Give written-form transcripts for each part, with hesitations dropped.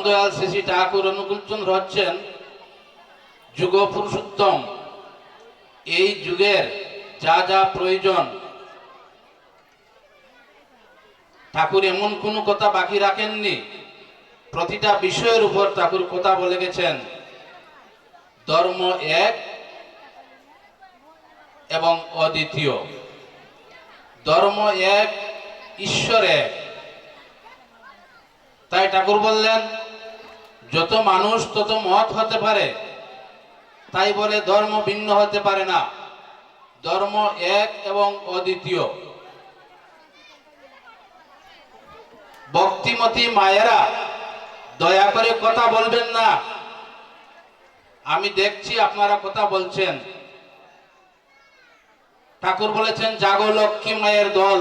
দয়াল শ্রী শ্রী ঠাকুর অনুকূলচন্দ্র হচ্ছেন যুগ পুরুষোত্তম। এই যুগের যা যা প্রয়োজন ঠাকুর এমন কোনো কথা বাকি রাখেননি। প্রতিটা বিষয়ের উপর ঠাকুর কথা বলে গেছেন। ধর্ম এক এবং অদ্বিতীয়, ধর্ম এক, ঈশ্বর এক। তাই ঠাকুর বললেন যত মানুষ তত মত হতে পারে, তাই বলে ধর্ম ভিন্ন হতে পারে না। ধর্ম এক এবং অদ্বিতীয়। ভক্তিমতী মায়েরা দয়া করে কথা বলবেন না। আমি দেখছি আপনারা কথা বলছেন। ঠাকুর বলেছেন জাগো লক্ষ্মী মায়ের দল,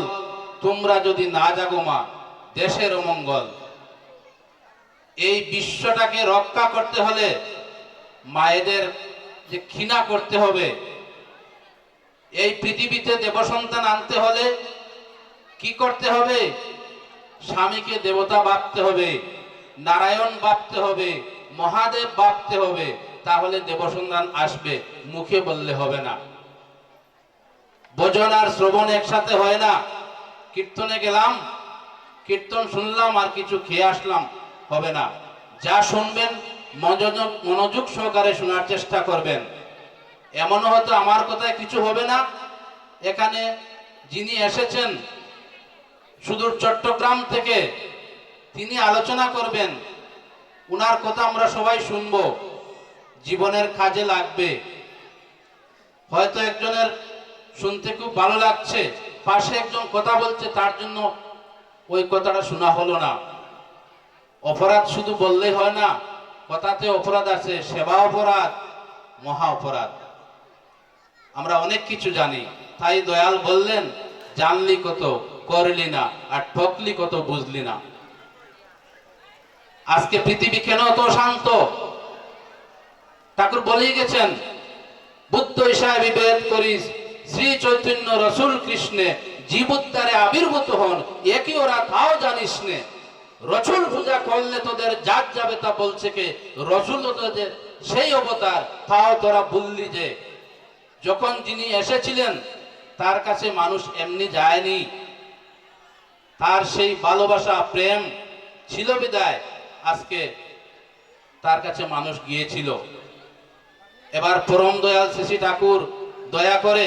তোমরা যদি না জাগো মা দেশের অমঙ্গল। এই বিশ্বটাকে রক্ষা করতে হলে মায়েদের যে ঘৃণা করতে হবে। এই পৃথিবীতে দেবসন্তান আনতে হলে কি করতে হবে? স্বামীকে দেবতা ভাবতে হবে, নারায়ণ ভাবতে হবে, মহাদেব ভাবতে হবে, তাহলে দেবসন্তান আসবে। মুখে বললে হবে না। ভজন আর শ্রবণ একসাথে হয় না। কীর্তনে গেলাম, কীর্তন শুনলাম আর কিছু খেয়ে আসলাম, হবে না। যা শুনবেন মনোযোগ সহকারে শোনার চেষ্টা করবেন। এমনও হয়তো আমার কথায় কিছু হবে না। এখানে যিনি এসেছেন সুদূর চট্টগ্রাম থেকে, তিনি আলোচনা করবেন। উনার কথা আমরা সবাই শুনবো, জীবনের কাজে লাগবে। হয়তো একজনের শুনতে খুব ভালো লাগছে, পাশে একজন কথা বলছে, তার জন্য ওই কথাটা শোনা হলো না। অপরাধ শুধু বললেই হয় না, কথাতে অপরাধ আছে। সেবা অপরাধ, মহা অপরাধ। আমরা অনেক কিছু জানি। তাই দয়াল বললেন জানলি কত করলি না, আর ঠকলি কত বুঝলি না। আজকে পৃথিবী কেন এত শান্ত? ঠাকুর বলেই গেছেন বুদ্ধ ঈশায় বিভেদ করিস, শ্রী চৈতন্য রসুল কৃষ্ণে জীবুদ্ধারে আবির্ভূত হন, একই ওরা তাও জানিস নে। রসুল পূজা করলে তোদের জাত যাবে, তা বলছে কে? রসুল তোদের সেই অবতার, তাও তোরা ভুললি যে। যখন যিনি এসেছিলেন তার কাছে মানুষ এমনি যায়নি। তার সেই ভালোবাসা প্রেম ছিল বিদায় আজকে তার কাছে মানুষ গিয়েছিল। এবার পরম দয়াল শ্রী শ্রী ঠাকুর দয়া করে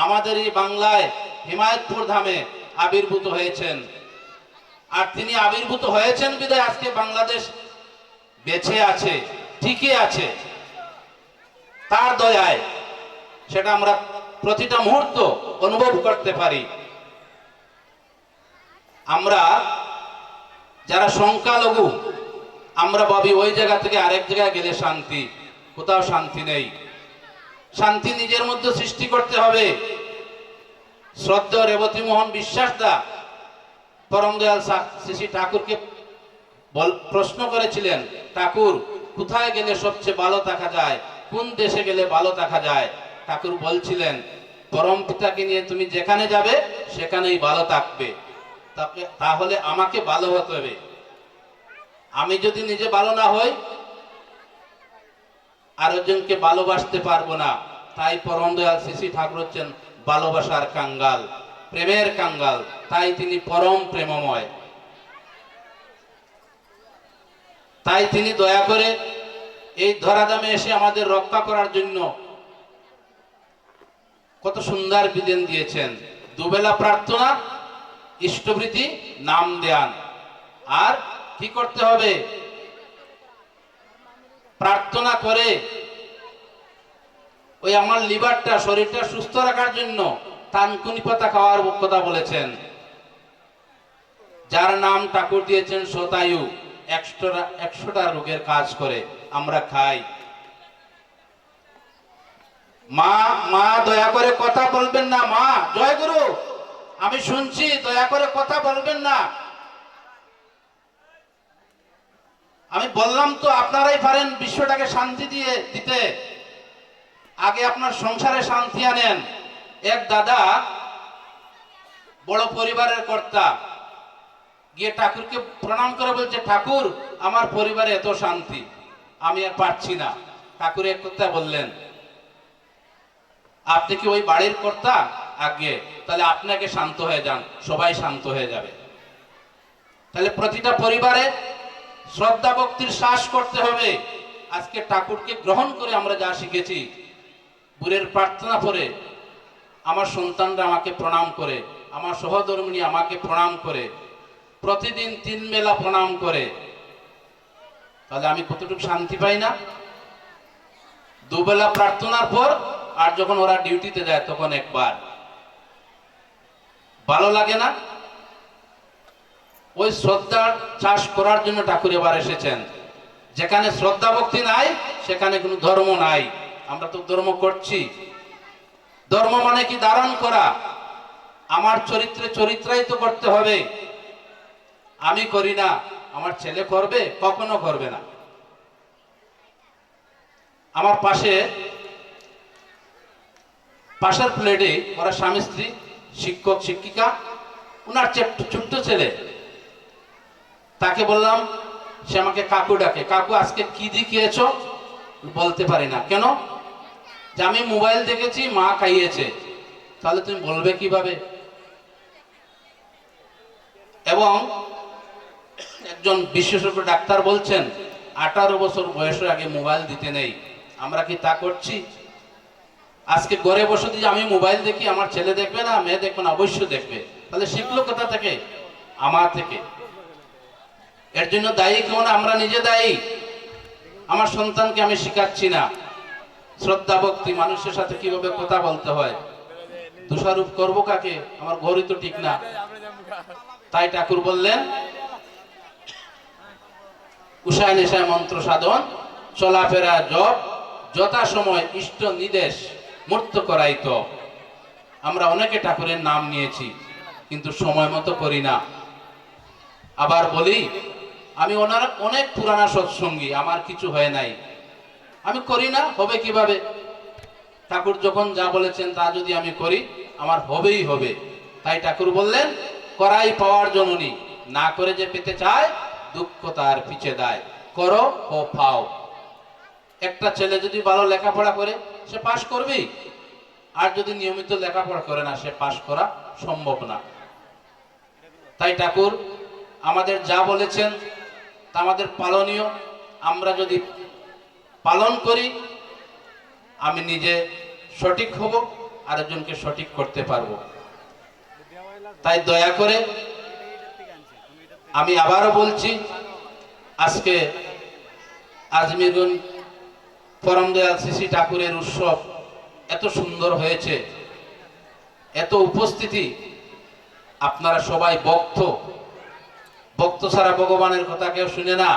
আমাদের এই বাংলায় হিমায়তপুর ধামে আবির্ভূত হয়েছেন। আর তিনি আবির্ভূত হয়েছেন বিদায় আজকে বাংলাদেশ বেঁচে আছে, টিকে আছে তার দয়ায়। সেটা আমরা প্রতিটা মুহূর্ত অনুভব করতে পারি। আমরা যারা সংখ্যালঘু, আমরা ভাবি ওই জায়গা থেকে আরেক জায়গায় গেলে শান্তি। কোথাও শান্তি নেই। শান্তি নিজের মধ্যে সৃষ্টি করতে হবে। শ্রদ্ধেয় রেবতী মোহন বিশ্বাস দা পরম দয়াল শ্রী শ্রী ঠাকুরকে প্রশ্ন করেছিলেন, ঠাকুর কোথায় গেলে সবচেয়ে ভালো থাকা যায়, কোন দেশে গেলে ভালো থাকা যায়? ঠাকুর বলছিলেন পরম পিতাকে নিয়ে তুমি যেখানে যাবে সেখানেই ভালো থাকবে। তাহলে আমাকে ভালো হতে হবে। আমি যদি নিজে ভালো না হই আরেকজনকে ভালোবাসতে পারবো না। তাই পরম দয়াল শ্রী শ্রী ঠাকুর হচ্ছেন ভালোবাসার কাঙ্গাল, প্রেমের কাঙ্গাল। তাই তিনি পরম প্রেমময়। তাই তিনি দয়া করে এই ধরাধামে এসে আমাদের রক্ষা করার জন্য কত সুন্দর বিধান দিয়েছেন। দুবেলা প্রার্থনা, ইষ্টবৃতি, নাম ধ্যান। আর কি করতে হবে? প্রার্থনা করে ওই আমার লিভারটা, শরীরটা সুস্থ রাখার জন্য থানকুনি পাতা খাওয়ার কথা বলেছেন। যার নাম ঠাকুর দিয়েছেন শতায়ু, 100টা রোগের কাজ করে, আমরা খাই। মা মা দয়া করে কথা বলবেন না। মা জয় গুরু, আমি শুনছি, দয়া করে কথা বলবেন না। আমি বললাম তো আপনারাই পারেন বিশ্বটাকে শান্তি দিয়ে দিতে। আগে আপনার সংসারে শান্তি আনেন। এক দাদা বড় পরিবারের কর্তা গিয়ে ঠাকুরকে প্রণাম করে বলছে, ঠাকুর আমার পরিবারে এত শান্তি, আমি আর পারছি না। ঠাকুর এক কথা বললেন, আপনি কি ওই বাড়ির কর্তা? আগে তাহলে আপনাকে শান্ত হয়ে যান, সবাই শান্ত হয়ে যাবে। তাহলে প্রতিটা পরিবারে শ্রদ্ধা ভক্তির শ্বাস করতে হবে। আজকে ঠাকুরকে গ্রহণ করে আমরা যা শিখেছি, বুড়ের প্রার্থনা করে আমার সন্তানরা আমাকে প্রণাম করে, আমার সহধর্মিণী আমাকে প্রণাম করে, প্রতিদিন 3 বেলা প্রণাম করে, তাহলে আমি কতটুকু শান্তি পাই না? 2 বেলা প্রার্থনার পর আর যখন ওরা ডিউটিতে যায় তখন একবার, ভালো লাগে না? ওই শ্রদ্ধার চাষ করার জন্য ঠাকুর এবার এসেছেন। যেখানে শ্রদ্ধা ভক্তি নাই সেখানে কোনো ধর্ম নাই। আমরা তো ধর্ম করছি। ধর্ম মানে কি? ধারণ করা। আমার চরিত্রে চরিত্রায়িত করতে হবে। আমি করি না, আমার ছেলে করবে? কখনো করবে না। আমার পাশের প্লেটে ওরা স্বামী স্ত্রী, শিক্ষক শিক্ষিকা, ওনার ছোট্ট ছেলে, তাকে বললাম, সে আমাকে কাকু ডাকে। কাকু আজকে কি দিয়ে খেয়েছো? বলতে পারি না। কেন? যে আমি মোবাইল দেখেছি, মা খাইয়েছে। তাহলে তুমি বলবে কিভাবে? এবং একজন বিশেষজ্ঞ ডাক্তার বলছেন 18 বছর বয়সের আগে মোবাইল দিতে নেই। আমরা কি তা করছি? আজকে ঘরে বসে দিয়ে আমি মোবাইল দেখি, আমার ছেলে দেখবে না, মেয়ে দেখবে না? অবশ্যই দেখবে। তাহলে শিখলো কোথা থেকে? আমার থেকে। এর জন্য দায়ী কেউ না, আমরা নিজে দায়ী। আমার সন্তানকে আমি শিখাচ্ছি না শ্রদ্ধা ভক্তি, মানুষের সাথে কিভাবে কথা বলতে হয়। দোষারোপ করবো কাকে? আমার ঘরই তো ঠিক না। তাই ঠাকুর বললেন, উষায় নেশায় মন্ত্র সাধন, চলাফেরা জপ, যথা সময় ইষ্ট নির্দেশ মূর্ত করাইত। আমরা অনেকে ঠাকুরের নাম নিয়েছি, কিন্তু সময় মতো করি না। আবার বলি, আমি ওনার অনেক পুরানা সৎসঙ্গী, আমার কিছু হয় নাই, আমি করি না, হবে কিভাবে? ঠাকুর যখন যা বলেছেন তা যদি আমি করি, আমার হবেই হবে। তাই ঠাকুর বললেন, করাই পাওয়ার জননী, না করে যে পেতে চায় দুঃখ তার পিছে দেয়, করো ও পাও। একটা ছেলে যদি ভালো লেখাপড়া করে সে পাশ করবেই, আর যদি নিয়মিত লেখাপড়া করে না, সে পাশ করা সম্ভব না। তাই ঠাকুর আমাদের যা বলেছেন তা আমাদের পালনীয়। আমরা যদি পালন করি, আমি নিজে সঠিক হব, আরেকজনকে সঠিক করতে পারবো। তাই দয়া করে আমি আবারও বলছি, আজকে আজমিরগঞ্জ পরম দয়াল শ্রী ঠাকুরের উৎসব এত সুন্দর হয়েছে, এত উপস্থিতি। আপনারা সবাই ভক্ত, ভক্ত ছাড়া ভগবানের কথা কেউ শুনে না।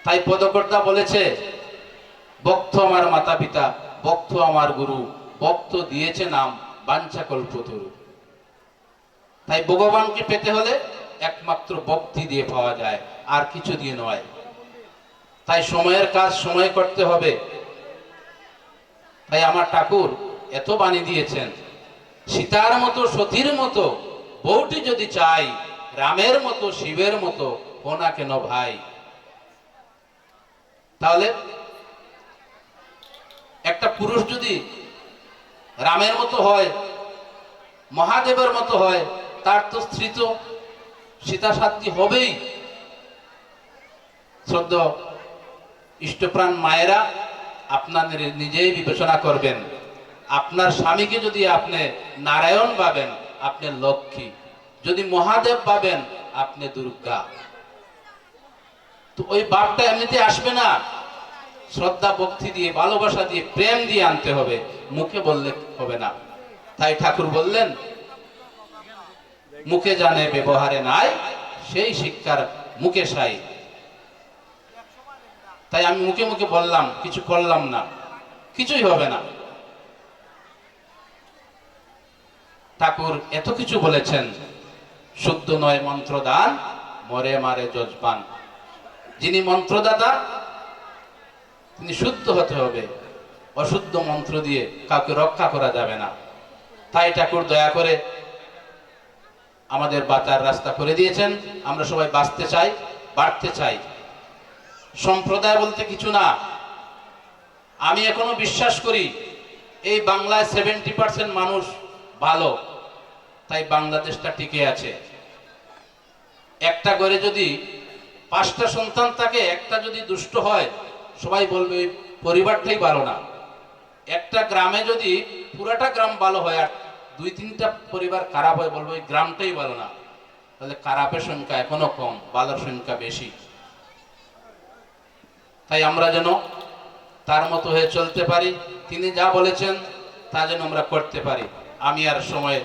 তাই পদকর্তা বলেছে, ভক্ত আমার মাতা পিতা, ভক্ত আমার গুরু, ভক্ত দিয়েছে নাম বাঞ্ছা কল্পতরু। তাই ভগবানকে পেতে হলে একমাত্র ভক্তি দিয়ে পাওয়া যায়, আর কিছু দিয়ে নয়। তাই সময়ের কাজ সময় করতে হবে। তাই আমার ঠাকুর এত বাণী দিয়েছেন, সীতার মতো সতীর মতো বউটি যদি চাই, রামের মতো শিবের মতো হো না কেন ভাই। তাহলে একটা পুরুষ যদি রামের মতো হয়, মহাদেবের মতো হয়, তার তো স্ত্রী তো সীতা সাথী হবেই। শ্রদ্ধা ইষ্টপ্রাণ মায়েরা, আপনাদের নিজেই বিবেচনা করবেন। আপনার স্বামীকে যদি আপনি নারায়ণ ভাবেন, আপনি লক্ষ্মী। যদি মহাদেব ভাবেন, আপনি দুর্গা। তো ওই ভাবটা এমনিতে আসবে না। শ্রদ্ধা ভক্তি দিয়ে, ভালোবাসা দিয়ে, প্রেম দিয়ে আনতে হবে, মুখে বললে হবে না। তাই ঠাকুর বললেন, মুখে জানে ব্যবহারে নাই, সেই শিক্ষার মুখে সাই। তাই আমি মুখে মুখে বললাম, কিছু করলাম না, কিছুই হবে না। ঠাকুর এত কিছু বলেছেন, শুদ্ধ নয় মন্ত্রদান, মরে মারে যজবান। যিনি মন্ত্রদাতা তিনি শুদ্ধ হতে হবে, অশুদ্ধ মন্ত্র দিয়ে কাউকে রক্ষা করা যাবে না। তাই ঠাকুর দয়া করে আমাদের বাঁচার রাস্তা করে দিয়েছেন। আমরা সবাই বাঁচতে চাই, বাড়তে চাই। সম্প্রদায় বলতে কিছু না। আমি এখনো বিশ্বাস করি এই বাংলায় 70% মানুষ ভালো, তাই বাংলাদেশটা টিকে আছে। একটা ঘরে যদি 5টা সন্তান থাকে, একটা যদি দুষ্ট হয় সবাই বলবে ওই পরিবারটাই ভালো না। একটা গ্রামে যদি পুরাটা গ্রাম ভালো হয় আর 2-3টা পরিবার খারাপ হয়, বলবো ওই গ্রামটাই ভালো না। তাহলে খারাপের সংখ্যা এখনো কম, ভালোর সংখ্যা বেশি। তাই আমরা যেন তার মতো হয়ে চলতে পারি, তিনি যা বলেছেন তা যেন আমরা করতে পারি। আমি আর সময়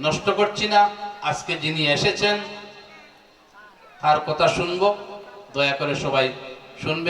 নষ্ট করছি না। আজকে যিনি এসেছেন তার কথা শুনবো, দয়া করে সবাই শুনবে।